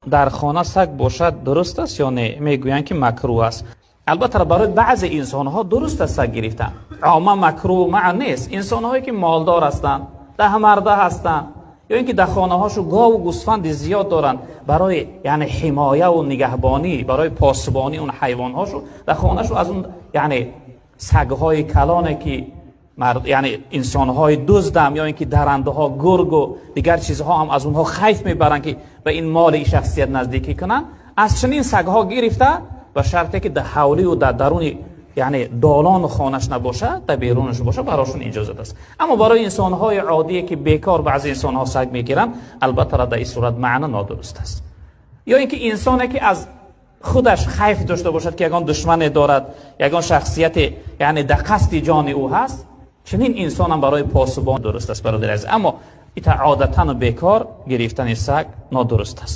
در خانه سگ باشد درست است یا نه؟ میگویند که مکروه است. البته برای بعضی انسان ها درست است سگ گرفتن، اما مکروه معنی نیست. انسان هایی که مالدار هستند، ده مرده هستند، یا اینکه در خانه هاشو گاو و گوسفند زیاد دارند، برای یعنی حمایه و نگهبانی، برای پاسبانی اون حیوان هاشو در خانه شو از اون یعنی سگ های کلانه که یعنی انسان های دزدم یا اینکه درنده ها، گرگ و دیگر چیزها هم از اونها خیف میبرن که به این مال شخصیت نزدیکی کنن، از چنین سگ ها گرفته به شرطی که در حولی و در درون یعنی دالان خانش نباشه، در بیرونش باشه، براشون اجازه است. اما برای انسان های عادی که بیکار بعضی انسان ها سگ میگیرن، البته در این صورت معنی نادرست است. یا اینکه انسانی که از خودش خیف داشته باشد که یگان دشمن دارد، یگان شخصیت یعنی در قصد جان او هست، چنین انسان هم برای پاسبان درست است برادر عزیز. اما عادتا بیکار گرفتن سگ نادرست است.